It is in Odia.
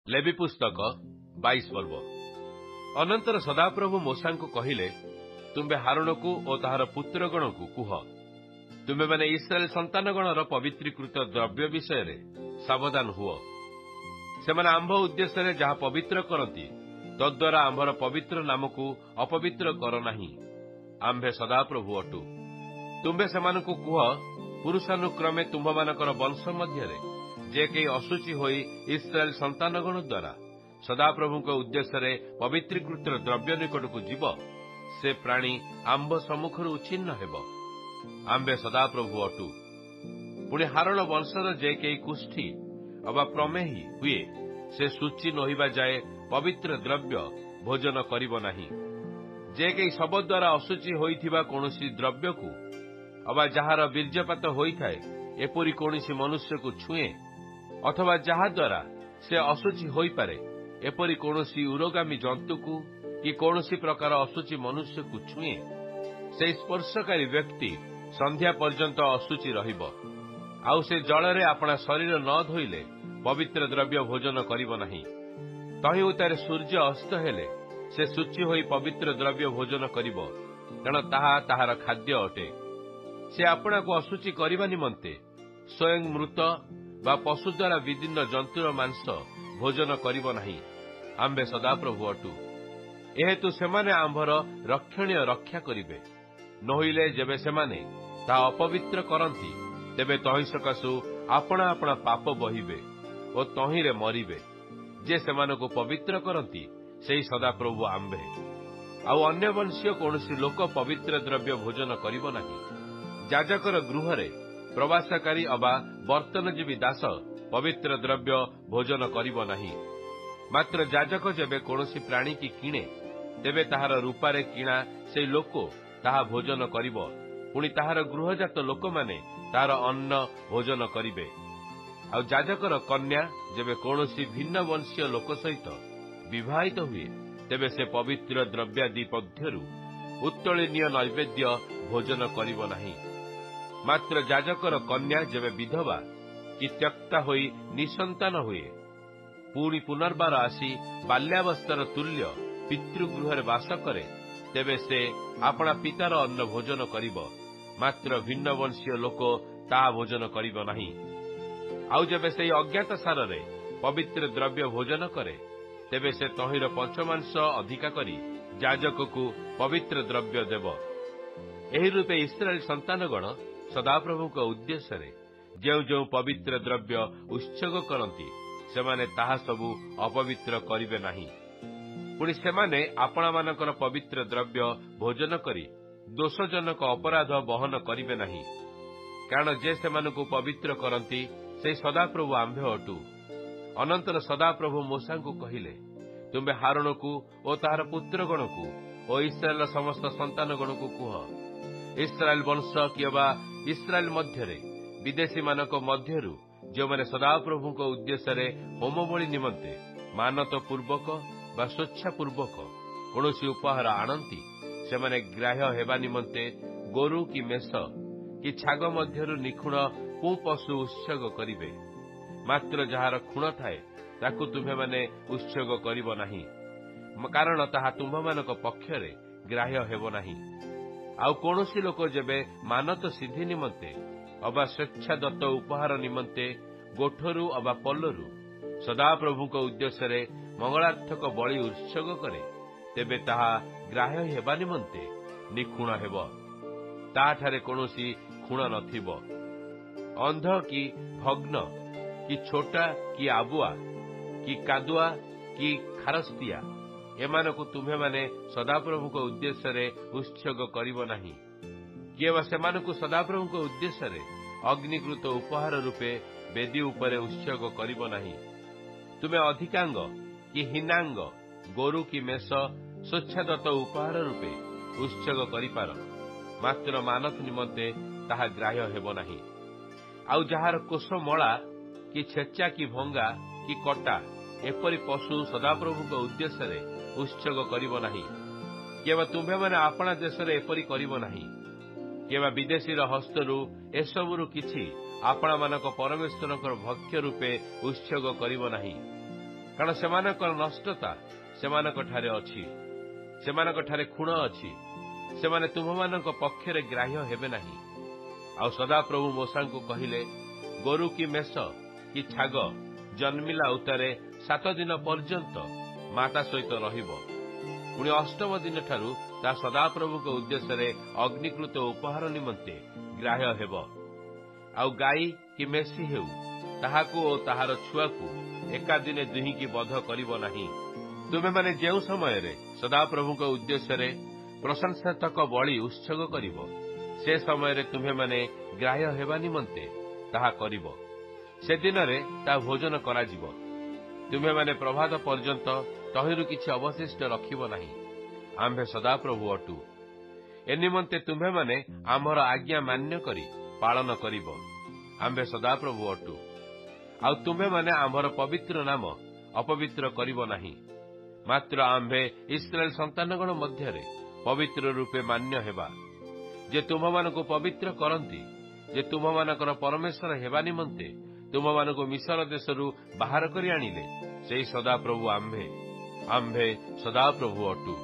लेवी पुस्तक 22 पर्व। अनंतर सदाप्रभु मूसाଙ୍କୁ କହିଲେ, ତୁମ୍ଭେ ହାରୁଣକୁ ଓ ତାହାର ପୁତ୍ରଗଣକୁ କୁହ, ତୁମ୍ଭେମାନେ ଇସ୍ରାଏଲ ସନ୍ତାନଗଣର ପବିତ୍ରୀକୃତ ଦ୍ରବ୍ୟ ବିଷୟରେ ସାବଧାନ ହୁଅ। ସେମାନେ ଆମ୍ଭ ଉଦ୍ଦେଶ୍ୟରେ ଯାହା ପବିତ୍ର କରନ୍ତି, ତଦ୍ୱାରା ଆମ୍ଭର ପବିତ୍ର ନାମକୁ ଅପବିତ୍ର କର ନାହିଁ। ଆମ୍ଭେ ସଦାପ୍ରଭୁ ଅଟୁ। ତୁମ୍ଭେ ସେମାନଙ୍କୁ କୁହ, ପୁରୁଷାନୁକ୍ରମେ ତୁମ୍ଭମାନଙ୍କର ବଂଶ ମଧ୍ୟରେ ଯେ କେହି ଅଶୁଚି ହୋଇ ଇସ୍ରାଏଲ ସନ୍ତାନଗଣ ଦ୍ୱାରା ସଦାପ୍ରଭୁଙ୍କ ଉଦ୍ଦେଶ୍ୟରେ ପବିତ୍ରୀକୃତ ଦ୍ରବ୍ୟ ନିକଟକୁ ଯିବ, ସେ ପ୍ରାଣୀ ଆମ୍ଭ ସମ୍ମୁଖରୁ ଉଚ୍ଛିନ୍ନ ହେବ। ଆମ୍ଭେ ସଦାପ୍ରଭୁ ଅଟୁ। ପୁଣି ହାରଣ ବଂଶର ଯେ କେହି କୁଷ୍ଠୀ ଅବା ପ୍ରମେହୀ ହୁଏ, ସେ ସୂଚି ନୋହିବା ଯାଏ ପବିତ୍ର ଦ୍ରବ୍ୟ ଭୋଜନ କରିବ ନାହିଁ। ଯେ କେହି ଶବ ଦ୍ୱାରା ଅଶୁଚି ହୋଇଥିବା କୌଣସି ଦ୍ରବ୍ୟକୁ ଅବା ଯାହାର ବୀର୍ଯ୍ୟପାତ ହୋଇଥାଏ ଏପରି କୌଣସି ମନୁଷ୍ୟକୁ ଛୁଏଁ, ଅଥବା ଯାହାଦ୍ୱାରା ସେ ଅଶୁଚି ହୋଇପାରେ ଏପରି କୌଣସି ଉରୋଗାମୀ ଜନ୍ତୁକୁ କି କୌଣସି ପ୍ରକାର ଅଶୁଚି ମନୁଷ୍ୟକୁ ଛୁଏଁ, ସେହି ସ୍ପର୍ଶକାରୀ ବ୍ୟକ୍ତି ସନ୍ଧ୍ୟା ପର୍ଯ୍ୟନ୍ତ ଅଶୁଚି ରହିବ। ଆଉ ସେ ଜଳରେ ଆପଣା ଶରୀର ନ ଧୋଇଲେ ପବିତ୍ର ଦ୍ରବ୍ୟ ଭୋଜନ କରିବ ନାହିଁ। ତହିଁ ଉତ୍ତାରେ ସୂର୍ଯ୍ୟ ଅସ୍ତ ହେଲେ ସେ ଶୁଚି ହୋଇ ପବିତ୍ର ଦ୍ରବ୍ୟ ଭୋଜନ କରିବ, କାରଣ ତାହା ତାହାର ଖାଦ୍ୟ ଅଟେ। ସେ ଆପଣାକୁ ଅଶୁଚି କରିବା ନିମନ୍ତେ ସ୍ୱୟଂ ମୃତ ବା ପଶୁ ଦ୍ୱାରା ବିଭିନ୍ନ ଜନ୍ତୁର ମାଂସ ଭୋଜନ କରିବ ନାହିଁ। ଆମ୍ଭେ ସଦାପ୍ରଭୁ ଅଟୁ। ଏହେତୁ ସେମାନେ ଆମ୍ଭର ରକ୍ଷଣୀୟ ରକ୍ଷା କରିବେ। ନୋହିଲେ ଯେବେ ସେମାନେ ତାହା ଅପବିତ୍ର କରନ୍ତି, ତେବେ ତହିଁ ସକାଶୁ ଆପଣା ଆପଣା ପାପ ବହିବେ ଓ ତହିଁରେ ମରିବେ। ଯେ ସେମାନଙ୍କୁ ପବିତ୍ର କରନ୍ତି, ସେହି ସଦାପ୍ରଭୁ ଆମ୍ଭେ। ଆଉ ଅନ୍ୟ ବଂଶୀୟ କୌଣସି ଲୋକ ପବିତ୍ର ଦ୍ରବ୍ୟ ଭୋଜନ କରିବ ନାହିଁ। ଯାଜକର ଗୃହରେ ପ୍ରବାସକାରୀ ଅବା ବର୍ତ୍ତନଜୀବୀ ଦାସ ପବିତ୍ର ଦ୍ରବ୍ୟ ଭୋଜନ କରିବ ନାହିଁ। ମାତ୍ର ଯାଜକ ଯେବେ କୌଣସି ପ୍ରାଣୀକି କିଣେ, ତେବେ ତାହାର ରୂପାରେ କିଣା ସେହି ଲୋକ ତାହା ଭୋଜନ କରିବ। ପୁଣି ତାହାର ଗୃହଜାତ ଲୋକମାନେ ତାହାର ଅନ୍ନ ଭୋଜନ କରିବେ। ଆଉ ଯାଜକର କନ୍ୟା ଯେବେ କୌଣସି ଭିନ୍ନ ବଂଶୀୟ ଲୋକ ସହିତ ବିବାହିତ ହୁଏ, ତେବେ ସେ ପବିତ୍ର ଦ୍ରବ୍ୟାଦି ମଧ୍ୟରୁ ଉତ୍ତୋଳନୀୟ ନୈବେଦ୍ୟ ଭୋଜନ କରିବ ନାହିଁ। ମାତ୍ର ଯାଜକର କନ୍ୟା ଯେବେ ବିଧବା କି ତ୍ୟକ୍ତା ହୋଇ ନିଃସନ୍ତାନ ହୁଏ, ପୁଣି ପୁନର୍ବାର ଆସି ବାଲ୍ୟାବସ୍ଥାର ତୁଲ୍ୟ ପିତୃଗୃହରେ ବାସ କରେ, ତେବେ ସେ ଆପଣା ପିତାର ଅନ୍ନ ଭୋଜନ କରିବ। ମାତ୍ର ଭିନ୍ନ ବଂଶୀୟ ଲୋକ ତାହା ଭୋଜନ କରିବ ନାହିଁ। ଆଉ ଯେବେ ସେହି ଅଜ୍ଞାତ ସାରରେ ପବିତ୍ର ଦ୍ରବ୍ୟ ଭୋଜନ କରେ, ତେବେ ସେ ତହିଁର ପଞ୍ଚମାଂଶ ଅଧିକା କରି ଯାଜକକୁ ପବିତ୍ର ଦ୍ରବ୍ୟ ଦେବ। ଏହି ରୂପେ ଇସ୍ରାଏଲ ସନ୍ତାନଗଣ ସଦାପ୍ରଭୁଙ୍କ ଉଦ୍ଦେଶ୍ୟରେ ଯେଉଁ ଯେଉଁ ପବିତ୍ର ଦ୍ରବ୍ୟ ଉତ୍ସର୍ଗ କରନ୍ତି, ସେମାନେ ତାହା ସବୁ ଅପବିତ୍ର କରିବେ ନାହିଁ। ପୁଣି ସେମାନେ ଆପଣାମାନଙ୍କର ପବିତ୍ର ଦ୍ରବ୍ୟ ଭୋଜନ କରି ଦୋଷଜନକ ଅପରାଧ ବହନ କରିବେ ନାହିଁ, କାରଣ ଯେ ସେମାନଙ୍କୁ ପବିତ୍ର କରନ୍ତି, ସେହି ସଦାପ୍ରଭୁ ଆମ୍ଭେ ଅଟୁ। ଅନନ୍ତର ସଦାପ୍ରଭୁ ମୂସାଙ୍କୁ କହିଲେ, ତୁମ୍ଭେ ହାରୁଣକୁ ଓ ତାହାର ପୁତ୍ରଗଣକୁ ଓ ଇସ୍ରାଏଲର ସମସ୍ତ ସନ୍ତାନଗଣକୁ କୁହ, ଇସ୍ରାଏଲ ବଂଶ କିମ୍ବା ଇସ୍ରାଏଲ ମଧ୍ୟରେ ବିଦେଶୀମାନଙ୍କ ମଧ୍ୟରୁ ଯେଉଁମାନେ ସଦାପ୍ରଭୁଙ୍କ ଉଦ୍ଦେଶ୍ୟରେ ହୋମବଳି ନିମନ୍ତେ ମାନତ ପୂର୍ବକ ବା ସ୍ୱେଚ୍ଛାପୂର୍ବକ କୌଣସି ଉପହାର ଆଣନ୍ତି, ସେମାନେ ଗ୍ରାହ୍ୟ ହେବା ନିମନ୍ତେ ଗୋରୁ କି ମେଷ କି ଛାଗ ମଧ୍ୟରୁ ନିଖୁଣ କୋଉ ପଶୁ ଉତ୍ସର୍ଗ କରିବେ। ମାତ୍ର ଯାହାର ଖୁଣ ଥାଏ ତାକୁ ତୁମ୍ଭେମାନେ ଉତ୍ସର୍ଗ କରିବ ନାହିଁ, କାରଣ ତାହା ତୁମ୍ଭମାନଙ୍କ ପକ୍ଷରେ ଗ୍ରାହ୍ୟ ହେବ ନାହିଁ। ଆଉ କୌଣସି ଲୋକ ଯେବେ ମାନତ ସିଦ୍ଧି ନିମନ୍ତେ ଅବା ସ୍ୱେଚ୍ଛାଦତ୍ତ ଉପହାର ନିମନ୍ତେ ଗୋଠରୁ ଅବା ପଲ୍ଲରୁ ସଦାପ୍ରଭୁଙ୍କ ଉଦ୍ଦେଶ୍ୟରେ ମଙ୍ଗଳାର୍ଥକ ବଳି ଉତ୍ସର୍ଗ କରେ, ତେବେ ତାହା ଗ୍ରାହ୍ୟ ହେବା ନିମନ୍ତେ ନିଖୁଣ ହେବ। ତାହାଠାରେ କୌଣସି ଖୁଣ ନଥିବ। ଅନ୍ଧ କି ଭଗ୍ନ କି ଛୋଟା କି ଆବୁଆ କି କାଦୁଆ କି ଖାରସ୍ତିଆ, ଏମାନଙ୍କୁ ତୁମ୍ଭେମାନେ ସଦାପ୍ରଭୁଙ୍କ ଉଦ୍ଦେଶ୍ୟରେ ଉତ୍ସର୍ଗ କରିବ ନାହିଁ। କିମ୍ବା ସେମାନଙ୍କୁ ସଦାପ୍ରଭୁଙ୍କ ଉଦ୍ଦେଶ୍ୟରେ ଅଗ୍ନିକୃତ ଉପହାର ରୂପେ ବେଦୀ ଉପରେ ଉତ୍ସର୍ଗ କରିବ ନାହିଁ। ତୁମେ ଅଧିକାଙ୍ଗ କି ହୀନାଙ୍ଗ ଗୋରୁ କି ମେଷ ସ୍ୱେଚ୍ଛାଦତ୍ତ ଉପହାର ରୂପେ ଉତ୍ସର୍ଗ କରିପାର, ମାତ୍ର ମାନତ ନିମନ୍ତେ ତାହା ଗ୍ରାହ୍ୟ ହେବ ନାହିଁ। ଆଉ ଯାହାର କୋଷ ମଳା କି ଛେଚା କି ଭଙ୍ଗା କି କଟା ଏପରି ପଶୁ ସଦାପ୍ରଭୁଙ୍କ ଉଦ୍ଦେଶ୍ୟରେ ଉତ୍ସର୍ଗ କରିବ ନାହିଁ। କିମ୍ବା ତୁମ୍ଭେମାନେ ଆପଣା ଦେଶରେ ଏପରି କରିବ ନାହିଁ। କିମ୍ବା ବିଦେଶୀର ହସ୍ତରୁ ଏସବୁରୁ କିଛି ଆପଣାମାନଙ୍କ ପରମେଶ୍ୱରଙ୍କର ଭକ୍ଷ୍ୟ ରୂପେ ଉତ୍ସର୍ଗ କରିବ ନାହିଁ। କାରଣ ସେମାନଙ୍କର ନଷ୍ଟତା ସେମାନଙ୍କଠାରେ ଅଛି, ସେମାନଙ୍କଠାରେ ଖୁଣ ଅଛି। ସେମାନେ ତୁମମାନଙ୍କ ପକ୍ଷରେ ଗ୍ରାହ୍ୟ ହେବେ ନାହିଁ। ଆଉ ସଦାପ୍ରଭୁ ମୋଶାଙ୍କୁ କହିଲେ, ଗୋରୁ କି ମେଷ କି ଛାଗ ଜନ୍ମିଲା ଉତ୍ତାରେ 7 ଦିନ ପର୍ଯ୍ୟନ୍ତ ମାତା ସହିତ ରହିବ। ପୁଣି ଅଷ୍ଟମ ଦିନଠାରୁ ତାହା ସଦାପ୍ରଭୁଙ୍କ ଉଦ୍ଦେଶ୍ୟରେ ଅଗ୍ନିକୃତ ଉପହାର ନିମନ୍ତେ ଗ୍ରାହ୍ୟ ହେବ। ଆଉ ଗାଈ କି ମେଷି ହେଉ, ତାହାକୁ ଓ ତାହାର ଛୁଆକୁ ଏକାଦିନେ ଦୁହିଁକି ବଧ କରିବ ନାହିଁ। ତୁମେମାନେ ଯେଉଁ ସମୟରେ ସଦାପ୍ରଭୁଙ୍କ ଉଦ୍ଦେଶ୍ୟରେ ପ୍ରଶଂସାତକ ବଳି ଉତ୍ସର୍ଗ କରିବ, ସେ ସମୟରେ ତୁମେମାନେ ଗ୍ରାହ୍ୟ ହେବା ନିମନ୍ତେ ତାହା କରିବ। ସେଦିନରେ ତାହା ଭୋଜନ କରାଯିବ। ତୁମେମାନେ ପ୍ରଭାତ ପର୍ଯ୍ୟନ୍ତ ତହିଁରୁ କିଛି ଅବଶିଷ୍ଟ ରଖିବ ନାହିଁ। ଆମ୍ଭେ ସଦାପ୍ରଭୁ ଅଟୁ। ଏ ନିମନ୍ତେ ତୁମେମାନେ ଆମର ଆଜ୍ଞା ମାନ୍ୟ କରି ପାଳନ କରିବ। ଆମ୍ଭେ ସଦାପ୍ରଭୁ ଅଟୁ। ଆଉ ତୁମେମାନେ ଆମ୍ଭର ପବିତ୍ର ନାମ ଅପବିତ୍ର କରିବ ନାହିଁ। ମାତ୍ର ଆମ୍ଭେ ଇସ୍ରାଏଲ ସନ୍ତାନଗଣ ମଧ୍ୟରେ ପବିତ୍ର ରୂପେ ମାନ୍ୟ ହେବା, ଯେ ତୁମମାନଙ୍କୁ ପବିତ୍ର କରନ୍ତି, ଯେ ତୁମମାନଙ୍କର ପରମେଶ୍ୱର ହେବା ନିମନ୍ତେ ତୁମମାନଙ୍କୁ ମିଶର ଦେଶରୁ ବାହାର କରି ଆଣିଲେ, ସେହି ସଦାପ୍ରଭୁ ଆମ୍ଭେ ସଦାପ୍ରଭୁ ଅଟୁ।